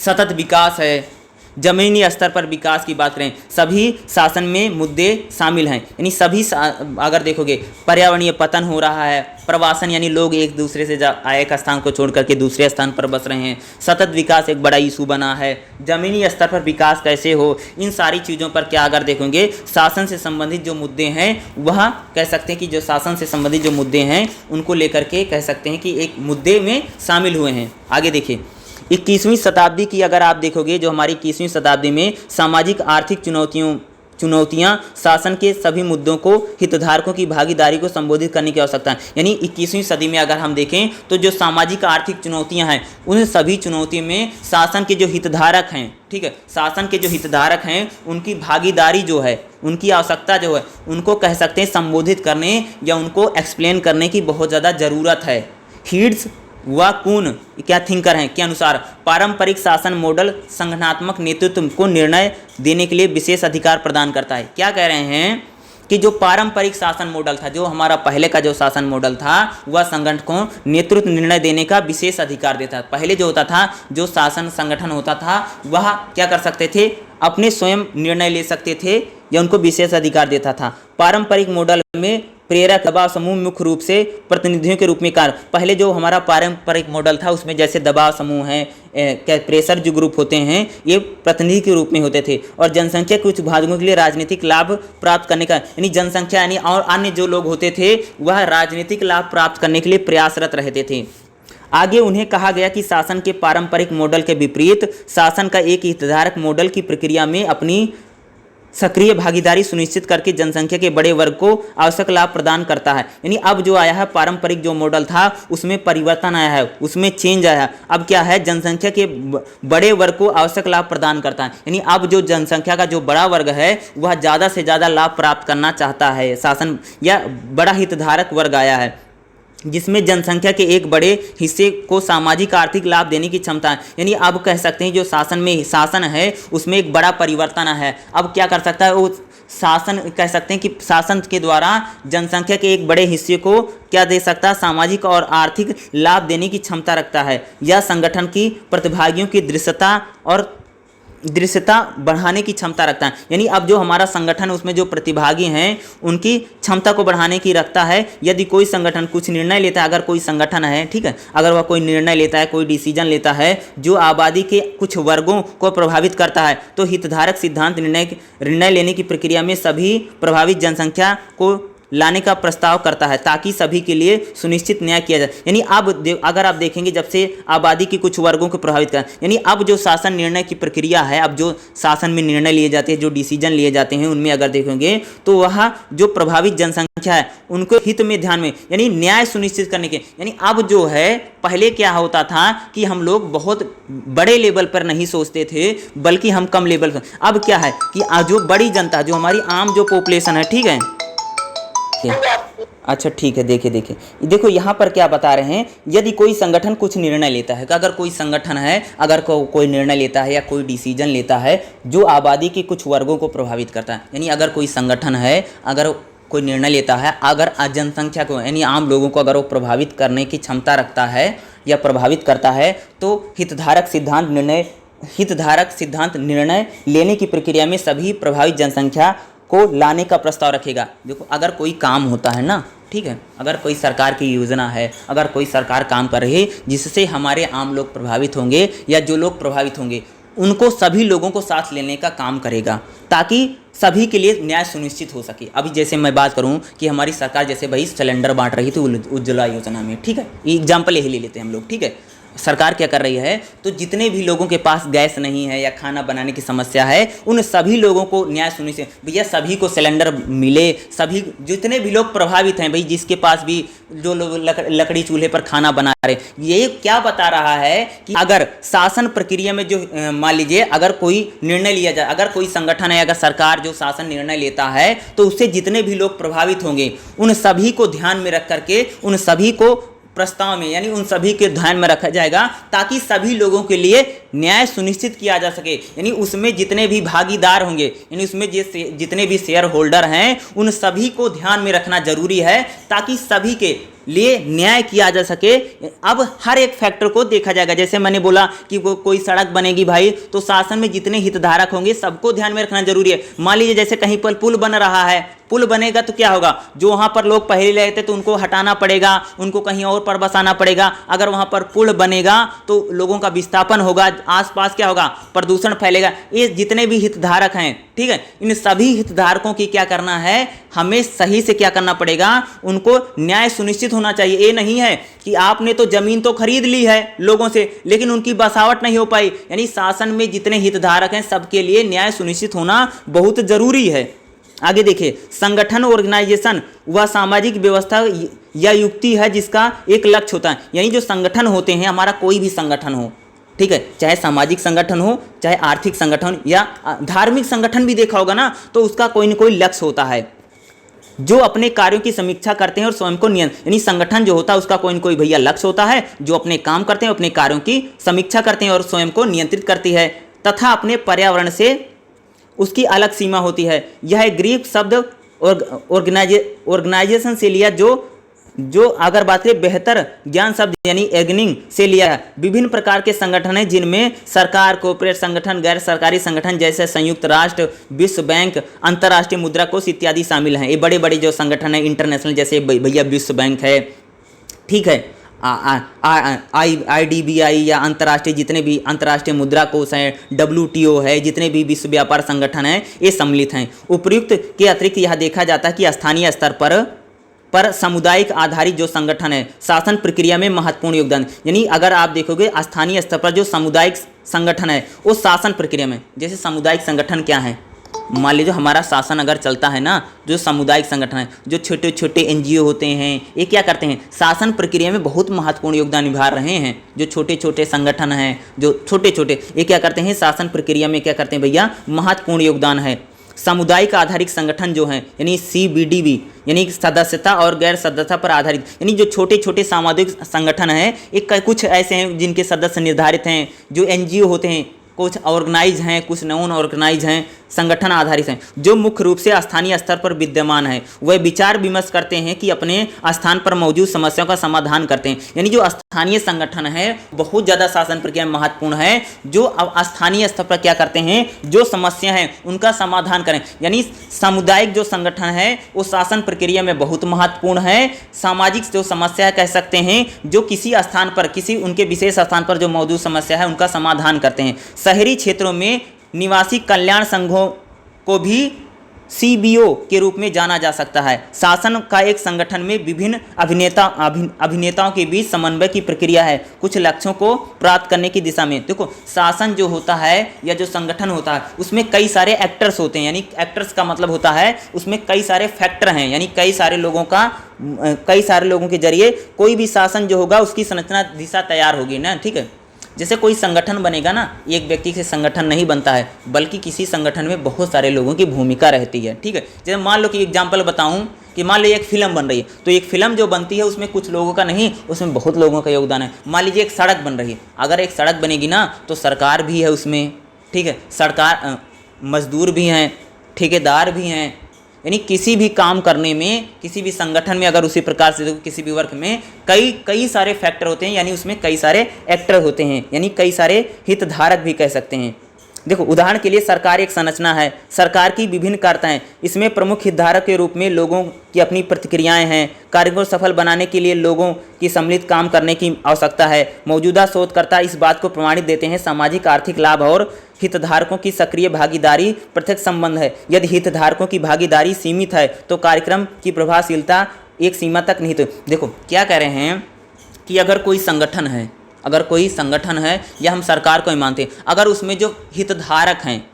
सतत विकास है, जमीनी स्तर पर विकास की बात करें, सभी शासन में मुद्दे शामिल हैं। यानी सभी अगर देखोगे, पर्यावरणीय पतन हो रहा है, प्रवासन यानी लोग एक दूसरे से एक स्थान को छोड़ करके दूसरे स्थान पर बस रहे हैं, सतत विकास एक बड़ा इशू बना है, जमीनी स्तर पर विकास कैसे हो, इन सारी चीज़ों पर क्या अगर देखोगे शासन से संबंधित जो मुद्दे हैं वह कह सकते हैं कि जो शासन से संबंधित जो मुद्दे हैं उनको लेकर के कह सकते हैं कि एक मुद्दे में शामिल हुए हैं। आगे देखिए, 21वीं शताब्दी की अगर आप देखोगे, जो हमारी 21वीं शताब्दी में सामाजिक आर्थिक चुनौतियां शासन के सभी मुद्दों को हितधारकों की भागीदारी को संबोधित करने की आवश्यकता है। यानी 21वीं सदी में अगर हम देखें तो जो सामाजिक आर्थिक चुनौतियां हैं उन सभी चुनौतियों में शासन के जो हितधारक हैं, ठीक है, शासन के जो हितधारक हैं उनकी भागीदारी जो है, उनकी आवश्यकता जो है, उनको कह सकते हैं संबोधित करने या उनको एक्सप्लेन करने की बहुत ज़्यादा ज़रूरत है। हिड्स व कून क्या थिंकर हैं के अनुसार पारंपरिक शासन मॉडल संगठनात्मक नेतृत्व को निर्णय देने के लिए विशेष अधिकार प्रदान करता है। क्या कह रहे हैं कि जो पारंपरिक शासन मॉडल था, जो हमारा पहले का जो शासन मॉडल था, वह संगठन को नेतृत्व निर्णय देने का विशेष अधिकार देता है। पहले जो होता था, जो शासन संगठन होता था, वह क्या कर सकते थे, अपने स्वयं निर्णय ले सकते थे या उनको विशेष अधिकार देता था। पारंपरिक मॉडल में प्रेरक दबाव समूह मुख्य रूप से प्रतिनिधियों के रूप में कार्य, पहले जो हमारा पारंपरिक मॉडल था उसमें जैसे दबाव समूह हैं, क्या प्रेशर जो ग्रुप होते हैं, ये प्रतिनिधि के रूप में होते थे और जनसंख्या के कुछ भागों के लिए राजनीतिक लाभ प्राप्त करने का, यानी जनसंख्या यानी और अन्य जो लोग होते थे वह राजनीतिक लाभ प्राप्त करने के लिए प्रयासरत रहते थे। आगे उन्हें कहा गया कि शासन के पारंपरिक मॉडल के विपरीत शासन का एक हितधारक मॉडल की प्रक्रिया में अपनी सक्रिय भागीदारी सुनिश्चित करके जनसंख्या के बड़े वर्ग को आवश्यक लाभ प्रदान करता है। यानी अब जो आया है पारंपरिक जो मॉडल था उसमें परिवर्तन आया है, उसमें चेंज आया है। अब क्या है, जनसंख्या के बड़े वर्ग को आवश्यक लाभ प्रदान करता है। यानी अब जो जनसंख्या का जो बड़ा वर्ग है वह ज़्यादा से ज़्यादा लाभ प्राप्त करना चाहता है, शासन या बड़ा हितधारक वर्ग आया है जिसमें जनसंख्या के एक बड़े हिस्से को सामाजिक आर्थिक लाभ देने की क्षमता है। यानी अब कह सकते हैं जो शासन है उसमें एक बड़ा परिवर्तन है। अब क्या कर सकता है वो शासन, कह सकते हैं कि शासन के द्वारा जनसंख्या के एक बड़े हिस्से को क्या दे सकता है, सामाजिक और आर्थिक लाभ देने की क्षमता रखता है। यह संगठन की प्रतिभागियों की दृश्यता बढ़ाने की क्षमता रखता है। यानी अब जो हमारा संगठन उसमें जो प्रतिभागी हैं उनकी क्षमता को बढ़ाने की रखता है। यदि कोई संगठन कुछ निर्णय लेता है, अगर कोई संगठन है, ठीक है, अगर वह कोई निर्णय लेता है, कोई डिसीजन लेता है जो आबादी के कुछ वर्गों को प्रभावित करता है, तो हितधारक सिद्धांत निर्णय लेने की प्रक्रिया में सभी प्रभावित जनसंख्या को लाने का प्रस्ताव करता है ताकि सभी के लिए सुनिश्चित न्याय किया जाए। यानी अब अगर आप देखेंगे जब से आबादी के कुछ वर्गों को प्रभावित कर, यानी अब जो शासन निर्णय की प्रक्रिया है, अब जो शासन में निर्णय लिए जाते हैं, जो डिसीजन लिए जाते हैं, उनमें अगर देखेंगे तो वह जो प्रभावित जनसंख्या है उनको हित में ध्यान में यानी न्याय सुनिश्चित करने के, यानी अब जो है पहले क्या होता था कि हम लोग बहुत बड़े लेवल पर नहीं सोचते थे बल्कि हम कम लेवल पर, अब क्या है कि जो बड़ी जनता, जो हमारी आम जो पॉपुलेशन है, ठीक है, अच्छा ठीक है, देखो यहाँ पर क्या बता रहे हैं, यदि कोई संगठन कुछ निर्णय लेता है, अगर कोई संगठन है, अगर कोई निर्णय लेता है या कोई डिसीजन लेता है जो आबादी के कुछ वर्गों को प्रभावित करता है, यानी अगर कोई संगठन है, अगर कोई निर्णय लेता है, अगर जनसंख्या को यानी आम लोगों को अगर वो प्रभावित करने की क्षमता रखता है या प्रभावित करता है, तो हितधारक सिद्धांत निर्णय लेने की प्रक्रिया में सभी प्रभावित जनसंख्या को लाने का प्रस्ताव रखेगा। देखो अगर कोई काम होता है ना, ठीक है, अगर कोई सरकार की योजना है, अगर कोई सरकार काम कर रही है जिससे हमारे आम लोग प्रभावित होंगे या जो लोग प्रभावित होंगे उनको सभी लोगों को साथ लेने का काम करेगा ताकि सभी के लिए न्याय सुनिश्चित हो सके। अभी जैसे मैं बात करूं कि हमारी सरकार जैसे भाई सिलेंडर बांट रही थी उज्ज्वला योजना में, ठीक है, एग्जाम्पल यही ले लेते हैं हम लोग, ठीक है। सरकार क्या कर रही है, तो जितने भी लोगों के पास गैस नहीं है या खाना बनाने की समस्या है उन सभी लोगों को न्याय सुनिश्चित, भैया सभी को सिलेंडर मिले, सभी जितने भी लोग प्रभावित हैं भाई, जिसके पास भी जो लोग लकड़ी चूल्हे पर खाना बना रहे, ये क्या बता रहा है कि अगर शासन प्रक्रिया में जो मान लीजिए अगर कोई निर्णय लिया जाए, अगर कोई संगठन है, अगर सरकार जो शासन निर्णय लेता है तो उससे जितने भी लोग प्रभावित होंगे उन सभी को ध्यान में रख करके उन सभी को प्रस्ताव में यानी उन सभी के ध्यान में रखा जाएगा ताकि सभी लोगों के लिए न्याय सुनिश्चित किया जा सके। यानी उसमें जितने भी भागीदार होंगे, यानी उसमें जितने भी शेयर होल्डर हैं उन सभी को ध्यान में रखना जरूरी है ताकि सभी के लिए न्याय किया जा सके। अब हर एक फैक्टर को देखा जाएगा, जैसे मैंने बोला कि कोई सड़क बनेगी भाई तो शासन में जितने हितधारक होंगे सबको ध्यान में रखना जरूरी है। मान लीजिए जैसे कहीं पर पुल बन रहा है, पुल बनेगा तो क्या होगा, जो वहां पर लोग पहले रहते तो उनको हटाना पड़ेगा, उनको कहीं और पर बसाना पड़ेगा। अगर वहां पर पुल बनेगा तो लोगों का विस्थापन होगा, आसपास क्या होगा, प्रदूषण फैलेगा। ये जितने भी हितधारक हैं, ठीक है, इन सभी हितधारकों की क्या करना है, हमें सही से क्या करना पड़ेगा, उनको न्याय सुनिश्चित होना चाहिए। ये नहीं है कि आपने तो जमीन तो खरीद ली है लोगों से लेकिन उनकी बसावट नहीं हो पाई। यानी शासन में जितने हितधारक हैं सबके लिए न्याय सुनिश्चित होना बहुत जरूरी है। आगे देखिए, संगठन ऑर्गेनाइजेशन वह सामाजिक व्यवस्था या युक्ति है जिसका एक लक्ष्य होता है। यानी जो संगठन होते हैं, हमारा कोई भी संगठन हो, ठीक है, चाहे सामाजिक संगठन हो, चाहे आर्थिक संगठन या धार्मिक संगठन भी देखा होगा ना, तो उसका कोई न कोई लक्ष्य होता है जो अपने कार्यों की समीक्षा करते हैं और स्वयं को नियंत्रित। यानी संगठन जो होता है उसका कोई न कोई भैया लक्ष्य होता है जो अपने काम करते हैं, अपने कार्यों की समीक्षा करते हैं और स्वयं को नियंत्रित करती है तथा अपने पर्यावरण से उसकी अलग सीमा होती है। यह एक ग्रीक शब्द ऑर्गेनाइजेशन से लिया जो अगर बात करें बेहतर ज्ञान शब्द यानी एर्गनिंग से लिया है। विभिन्न प्रकार के संगठन हैं जिनमें सरकार, कॉर्पोरेट संगठन, गैर सरकारी संगठन जैसे संयुक्त राष्ट्र, विश्व बैंक, अंतर्राष्ट्रीय मुद्रा कोष इत्यादि शामिल हैं। ये बड़े बड़े जो संगठन हैं इंटरनेशनल, जैसे भैया विश्व बैंक है, ठीक है, IDBI या अंतर्राष्ट्रीय जितने भी अंतर्राष्ट्रीय मुद्रा कोष हैं, WTO है, जितने भी विश्व व्यापार संगठन हैं ये सम्मिलित हैं। उपर्युक्त के अतिरिक्त यह देखा जाता है कि स्थानीय स्तर पर सामुदायिक आधारित जो संगठन है शासन प्रक्रिया में महत्वपूर्ण योगदान। यानी अगर आप देखोगे स्थानीय स्तर पर जो सामुदायिक संगठन है वो शासन प्रक्रिया में, जैसे सामुदायिक संगठन क्या है, मान लीजिए हमारा शासन अगर चलता है ना, जो सामुदायिक संगठन है, जो छोटे छोटे NGO होते हैं, ये क्या करते हैं, शासन प्रक्रिया में बहुत महत्वपूर्ण योगदान निभा रहे हैं। जो छोटे छोटे संगठन हैं, जो छोटे छोटे, ये क्या करते हैं, शासन प्रक्रिया में क्या करते हैं भैया, महत्वपूर्ण योगदान है। सामुदायिक आधारित संगठन जो हैं यानी CBDB यानी सदस्यता और गैर सदस्यता पर आधारित, यानी जो छोटे छोटे सामाजिक संगठन हैं एक कुछ ऐसे हैं जिनके सदस्य निर्धारित हैं। जो NGO होते हैं कुछ ऑर्गेनाइज हैं, कुछ नॉन ऑर्गेनाइज हैं, संगठन आधारित हैं। जो मुख्य रूप से स्थानीय स्तर पर विद्यमान है वह विचार विमर्श करते हैं कि अपने स्थान पर मौजूद समस्याओं का समाधान करते हैं। यानी जो स्थानीय संगठन है बहुत ज़्यादा शासन प्रक्रिया में महत्वपूर्ण है, जो अब स्थानीय स्तर पर क्या करते हैं, जो समस्या हैं उनका समाधान करें। यानी सामुदायिक जो संगठन है वो शासन प्रक्रिया में बहुत महत्वपूर्ण है। सामाजिक जो समस्या कह सकते हैं, जो किसी स्थान पर, किसी उनके विशेष स्थान पर जो मौजूद समस्या है उनका समाधान करते हैं। शहरी क्षेत्रों में निवासी कल्याण संघों को भी CBO के रूप में जाना जा सकता है। शासन का एक संगठन में विभिन्न अभिनेताओं के बीच समन्वय की प्रक्रिया है कुछ लक्ष्यों को प्राप्त करने की दिशा में। देखो शासन जो होता है या जो संगठन होता है उसमें कई सारे एक्टर्स होते हैं, यानी एक्टर्स का मतलब होता है उसमें कई सारे फैक्टर हैं, यानी कई सारे लोगों के जरिए कोई भी शासन जो होगा उसकी संरचना दिशा तैयार होगी ना, ठीक है। जैसे कोई संगठन बनेगा ना, एक व्यक्ति से संगठन नहीं बनता है बल्कि किसी संगठन में बहुत सारे लोगों की भूमिका रहती है, ठीक है। जैसे मान लो कि एग्जांपल बताऊं कि मान लो एक फिल्म बन रही है, तो एक फिल्म जो बनती है उसमें कुछ लोगों का नहीं, उसमें बहुत लोगों का योगदान है। मान लीजिए एक सड़क बन रही है, अगर एक सड़क बनेगी ना तो सरकार भी है उसमें, ठीक है, सरकार, मजदूर भी हैं, ठेकेदार भी हैं। यानी किसी भी काम करने में, किसी भी संगठन में अगर उसी प्रकार से देखो, किसी भी वर्क में कई सारे फैक्टर होते हैं, यानी उसमें कई सारे एक्टर होते हैं, यानी कई सारे हितधारक भी कह सकते हैं। देखो उदाहरण के लिए सरकार एक संरचना है, सरकार की विभिन्न कार्यताएं, इसमें प्रमुख हितधारक के रूप में लोगों की अपनी प्रतिक्रियाएं हैं। कार्य को सफल बनाने के लिए लोगों की सम्मिलित काम करने की आवश्यकता है। मौजूदा शोधकर्ता इस बात को प्रमाणित देते हैं सामाजिक आर्थिक लाभ और हितधारकों की सक्रिय भागीदारी प्रत्यक्ष संबंध है। यदि हितधारकों की भागीदारी सीमित है तो कार्यक्रम की प्रभावशीलता एक सीमा तक निहित है। देखो क्या कह रहे हैं कि अगर कोई संगठन है या हम सरकार को ही मानते हैं, अगर उसमें जो हितधारक हैं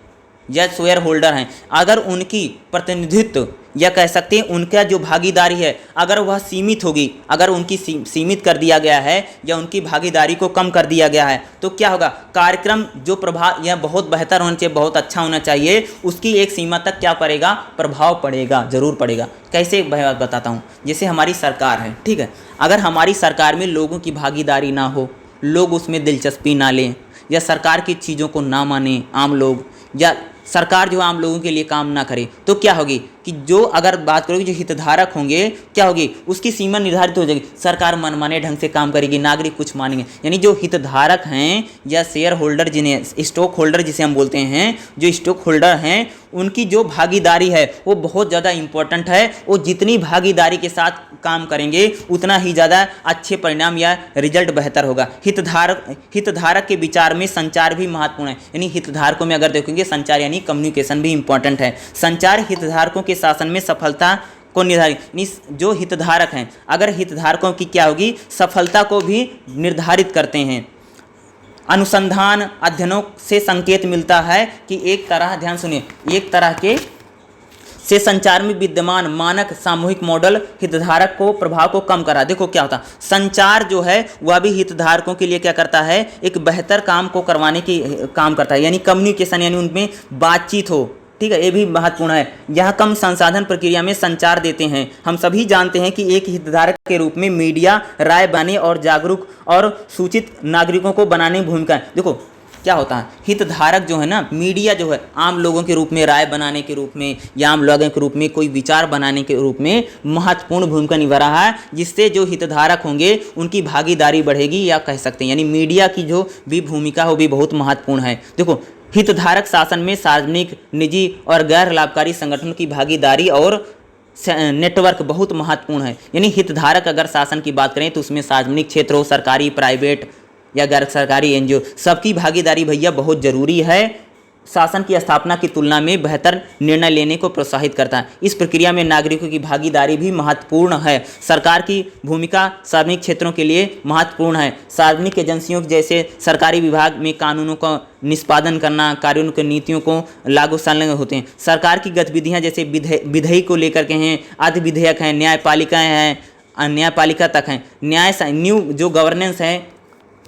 या शेयर होल्डर हैं, अगर उनकी प्रतिनिधित्व या कह सकते हैं उनका जो भागीदारी है अगर वह सीमित होगी, अगर उनकी सीमित कर दिया गया है या उनकी भागीदारी को कम कर दिया गया है, तो क्या होगा, कार्यक्रम जो प्रभाव या बहुत बेहतर होना चाहिए, बहुत अच्छा होना चाहिए, उसकी एक सीमा तक क्या पड़ेगा, प्रभाव पड़ेगा, जरूर पड़ेगा। कैसे एक बात बताता हूँ, जैसे हमारी सरकार है, ठीक है, अगर हमारी सरकार में लोगों की भागीदारी ना हो, लोग उसमें दिलचस्पी ना लें या सरकार की चीज़ों को ना माने आम लोग, या सरकार जो आम लोगों के लिए काम ना करे, तो क्या होगी कि जो अगर बात करोगे जो हितधारक होंगे, क्या होगी, उसकी सीमा निर्धारित हो जाएगी, सरकार मनमाने ढंग से काम करेगी, नागरिक कुछ मानेंगे। यानी जो हितधारक हैं या शेयर होल्डर, जिन्हें स्टॉक होल्डर जिसे हम बोलते हैं, जो स्टॉक होल्डर हैं उनकी जो भागीदारी है वो बहुत ज़्यादा इंपॉर्टेंट है। वो जितनी भागीदारी के साथ काम करेंगे उतना ही ज़्यादा अच्छे परिणाम या रिजल्ट बेहतर होगा। हितधारक के विचार में संचार भी महत्वपूर्ण है। यानी हितधारकों में अगर देखेंगे संचार यानी कम्युनिकेशन भी इंपॉर्टेंट है। संचार हितधारकों के शासन में सफलता को निर्धारित, जो हितधारक हैं अगर हितधारकों की क्या होगी, सफलता को भी निर्धारित करते हैं। अनुसंधान अध्ययनों से संकेत मिलता है कि एक तरह, ध्यान सुनिए, एक तरह के से संचार में विद्यमान मानक सामूहिक मॉडल हितधारक को प्रभाव को कम करा। देखो क्या होता, संचार जो है वह भी हितधारकों के लिए क्या करता है, एक बेहतर काम को करवाने की काम करता है। यानी कम्युनिकेशन, यानी उनमें बातचीत हो, ठीक है, ये भी महत्वपूर्ण है। यह कम संसाधन प्रक्रिया में संचार देते हैं। हम सभी जानते हैं कि एक हितधारक के रूप में मीडिया राय बनाने और जागरूक और सूचित नागरिकों को बनाने की भूमिका है। देखो क्या होता है, हितधारक जो है ना, मीडिया जो है आम लोगों के रूप में, राय बनाने के रूप में या आम लोगों के रूप में कोई विचार बनाने के रूप में महत्वपूर्ण भूमिका निभा रहा है, जिससे जो हितधारक होंगे उनकी भागीदारी बढ़ेगी, या कह सकते हैं यानी मीडिया की जो भी भूमिका हो भी बहुत महत्वपूर्ण है। देखो हितधारक शासन में सार्वजनिक, निजी और गैर लाभकारी संगठनों की भागीदारी और नेटवर्क बहुत महत्वपूर्ण है। यानी हितधारक अगर शासन की बात करें तो उसमें सार्वजनिक क्षेत्र हो, सरकारी, प्राइवेट या गैर सरकारी एनजीओ, सबकी भागीदारी भैया बहुत जरूरी है। शासन की स्थापना की तुलना में बेहतर निर्णय लेने को प्रोत्साहित करता है। इस प्रक्रिया में नागरिकों की भागीदारी भी महत्वपूर्ण है। सरकार की भूमिका सार्वजनिक क्षेत्रों के लिए महत्वपूर्ण है। सार्वजनिक एजेंसियों जैसे सरकारी विभाग में कानूनों का निष्पादन करना, कार्यों की नीतियों को लागू संलग्न होते हैं। सरकार की गतिविधियां जैसे विधेयक को लेकर के हैं, आदि विधेयक हैं, न्यायपालिकाएँ हैं, न्यायपालिका तक हैं, न्यू जो गवर्नेंस है,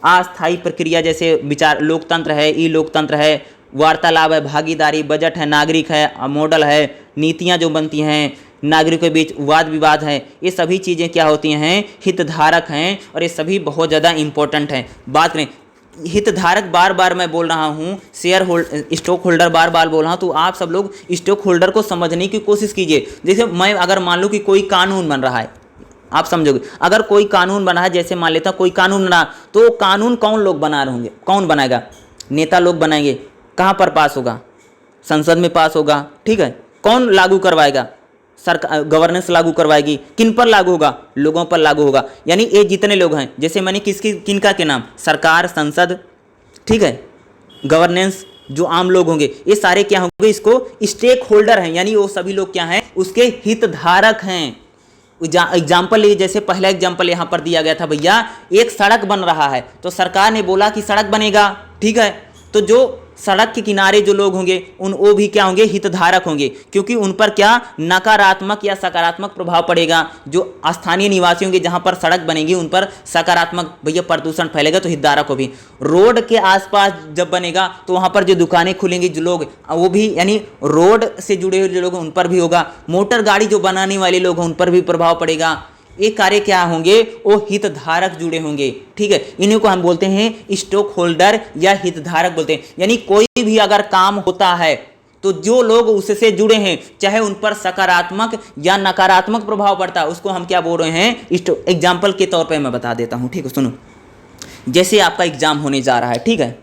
अस्थायी प्रक्रिया जैसे विचार लोकतंत्र है, ई लोकतंत्र है, वार्तालाप है, भागीदारी, बजट है, नागरिक है, मॉडल है, नीतियां जो बनती हैं, नागरिकों के बीच वाद विवाद है, ये सभी चीज़ें क्या होती हैं, हितधारक हैं, और ये सभी बहुत ज़्यादा इंपॉर्टेंट हैं। बात करें हितधारक, बार बार मैं बोल रहा हूँ, स्टॉक होल्डर बार बार बोल रहा हूँ, तो आप सब लोग स्टॉक होल्डर को समझने की कोशिश कीजिए। जैसे मैं अगर मान लूँ कि कोई कानून बन रहा है, आप समझोगे, अगर कोई कानून बना है, जैसे मान लेता कोई कानून बना, तो कानून कौन लोग बना रहे होंगे, कौन बनाएगा, नेता लोग बनाएंगे। कहाँ पर पास होगा, संसद में पास होगा, ठीक है। कौन लागू करवाएगा, सरकार गवर्नेंस लागू करवाएगी। किन पर लागू होगा, लोगों पर लागू होगा। यानी ये जितने लोग हैं, जैसे मैंने किनका के नाम, सरकार, संसद, ठीक है, गवर्नेंस, जो आम लोग होंगे, ये सारे क्या होंगे, इसको स्टेक होल्डर हैं। यानी वो सभी लोग क्या हैं, उसके हितधारक हैं। एग्जाम्पल लीजिए, जैसे पहला एग्जाम्पल यहाँ पर दिया गया था भैया, एक सड़क बन रहा है तो सरकार ने बोला कि सड़क बनेगा, ठीक है, तो जो सड़क के किनारे जो लोग होंगे वो भी क्या होंगे, हितधारक होंगे, क्योंकि उन पर क्या नकारात्मक या सकारात्मक प्रभाव पड़ेगा। जो स्थानीय निवासी होंगे, जहां पर सड़क बनेगी उन पर सकारात्मक, भैया प्रदूषण फैलेगा तो हितधारक हो भी। रोड के आसपास जब बनेगा तो वहां पर जो दुकानें खुलेंगी, जो लोग वो भी यानी रोड से जुड़े हुए जो लोग उन पर भी होगा। मोटर गाड़ी जो बनाने वाले लोग हैं उन पर भी प्रभाव पड़ेगा। ये कार्य क्या होंगे, वो हितधारक जुड़े होंगे, ठीक है। इन्हीं को हम बोलते हैं स्टॉक होल्डर या हितधारक बोलते हैं। यानी कोई भी अगर काम होता है तो जो लोग उससे जुड़े हैं, चाहे उन पर सकारात्मक या नकारात्मक प्रभाव पड़ता है, उसको हम क्या बोल रहे हैं, एग्जाम्पल के तौर पे मैं बता देता हूं, ठीक है। सुनो, जैसे आपका एग्जाम होने जा रहा है, ठीक है,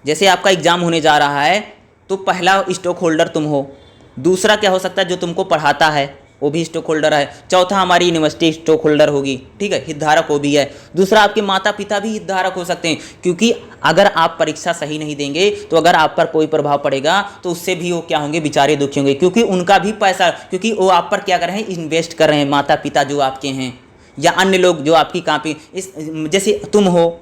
जैसे आपका एग्जाम होने जा रहा है तो पहला स्टॉक होल्डर तुम हो, दूसरा क्या हो सकता है जो तुमको पढ़ाता है वो भी स्टॉक होल्डर है, चौथा हमारी यूनिवर्सिटी स्टॉक होल्डर होगी, ठीक है, हितधारक वो भी है, दूसरा आपके माता पिता भी हितधारक हो सकते हैं, क्योंकि अगर आप परीक्षा सही नहीं देंगे तो अगर आप पर कोई प्रभाव पड़ेगा तो उससे भी वो क्या होंगे, बेचारे दुखी होंगे, क्योंकि उनका भी पैसा, क्योंकि वो आप पर क्या कर रहे हैं, इन्वेस्ट कर रहे हैं, माता पिता जो आपके हैं या अन्य लोग जो आपकी कापी इस, जैसे तुम हो,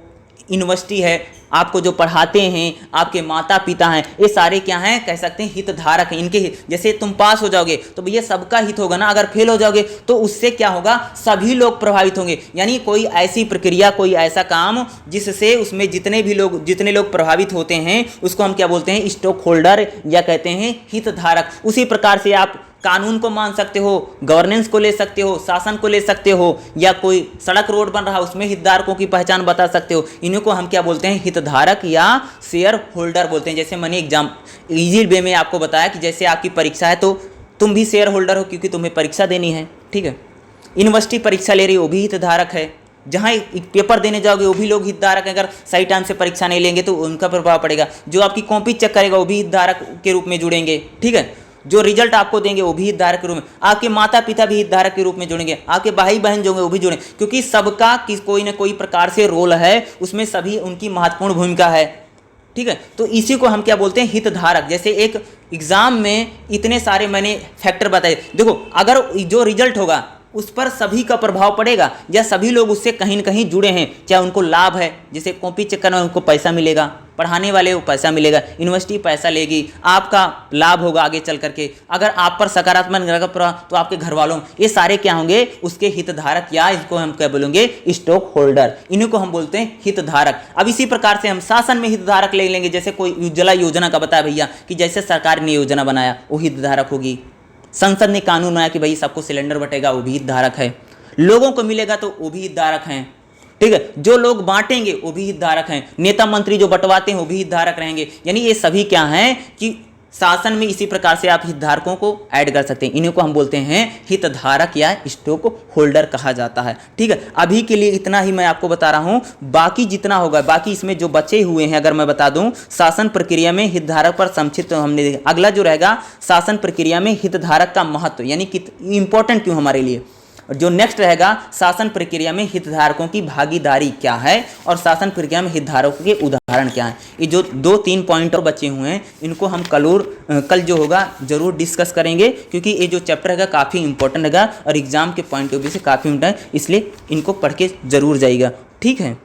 यूनिवर्सिटी है, आपको जो पढ़ाते हैं आपके माता पिता हैं, ये सारे क्या हैं, कह सकते हैं हितधारक हैं, इनके हित, जैसे तुम पास हो जाओगे तो भैया सबका हित होगा ना, अगर फेल हो जाओगे तो उससे क्या होगा, सभी लोग प्रभावित होंगे, यानी कोई ऐसी प्रक्रिया, कोई ऐसा काम जिससे उसमें जितने लोग प्रभावित होते हैं उसको हम क्या बोलते हैं, स्टॉक होल्डर या कहते हैं हितधारक। उसी प्रकार से आप कानून को मान सकते हो, गवर्नेंस को ले सकते हो, शासन को ले सकते हो, या कोई सड़क रोड बन रहा है उसमें हितधारकों की पहचान बता सकते हो, इन्हीं को हम क्या बोलते हैं, हितधारक या शेयर होल्डर बोलते हैं। जैसे मैंने एग्जाम इजी वे में आपको बताया कि जैसे आपकी परीक्षा है तो तुम भी शेयर होल्डर हो क्योंकि तुम्हें परीक्षा देनी है, ठीक है। यूनिवर्सिटी परीक्षा ले रही है वो भी हितधारक है, जहाँ एक पेपर देने जाओगे वो भी लोग हितधारक हैं, अगर सही टाइम से परीक्षा नहीं लेंगे तो उनका प्रभाव पड़ेगा, जो आपकी कॉपी चेक करेगा वो भी हितधारक के रूप में जुड़ेंगे, ठीक है, जो रिजल्ट आपको देंगे वो भी हितधारक के रूप में, आपके माता पिता भी हितधारक के रूप में जुड़ेंगे, आपके भाई बहन जो होंगे वो भी जुड़ेंगे, क्योंकि सबका कोई ना कोई प्रकार से रोल है, उसमें सभी उनकी महत्वपूर्ण भूमिका है, ठीक है। तो इसी को हम क्या बोलते हैं, हितधारक। जैसे एक एग्जाम में इतने सारे मैंने फैक्टर बताए, देखो अगर जो रिजल्ट होगा उस पर सभी का प्रभाव पड़ेगा या सभी लोग उससे कहीं न कहीं जुड़े हैं, चाहे उनको लाभ है, जैसे कॉपी चेक करना उनको पैसा मिलेगा, पढ़ाने वाले को पैसा मिलेगा, यूनिवर्सिटी पैसा लेगी, आपका लाभ होगा आगे चल करके, अगर आप पर सकारात्मक प्रभाव तो आपके घर वालों, ये सारे क्या होंगे, उसके हितधारक, या इसको हम क्या बोलेंगे, स्टॉक होल्डर, इन्हीं को हम बोलते हैं हितधारक। अब इसी प्रकार से हम शासन में हितधारक ले लेंगे, जैसे कोई उज्ज्वला योजना का बताया भैया कि जैसे सरकार ने योजना बनाया वो हितधारक होगी, संसद ने कानून बनाया कि भाई सबको सिलेंडर बटेगा वो भी हितधारक है, लोगों को मिलेगा तो वो भी हितधारक हैं, ठीक है, जो लोग बांटेंगे वो भी हितधारक हैं, नेता मंत्री जो बंटवाते हैं वो भी हितधारक रहेंगे, यानी ये सभी क्या हैं कि शासन में इसी प्रकार से आप हितधारकों को ऐड कर सकते हैं, इन्हीं को हम बोलते हैं हितधारक या स्टॉक होल्डर कहा जाता है, ठीक है। अभी के लिए इतना ही मैं आपको बता रहा हूं, बाकी जितना होगा, बाकी इसमें जो बचे हुए हैं अगर मैं बता दूं, शासन प्रक्रिया में हितधारक पर संक्षिप्त हमने देखा। अगला जो रहेगा शासन प्रक्रिया में हितधारक का महत्व, यानी कि इंपॉर्टेंट क्यों हमारे लिए, और जो नेक्स्ट रहेगा शासन प्रक्रिया में हितधारकों की भागीदारी क्या है और शासन प्रक्रिया में हितधारकों के उदाहरण क्या हैं। ये जो 2-3 पॉइंट और बचे हुए हैं इनको हम कल जो होगा जरूर डिस्कस करेंगे, क्योंकि ये जो चैप्टर रहेगा काफ़ी इंपॉर्टेंट रहेगा और एग्जाम के पॉइंट ऑफ व्यू से काफ़ी इंपॉर्टेंट है, इसलिए इनको पढ़ के जरूर जाइएगा, ठीक है।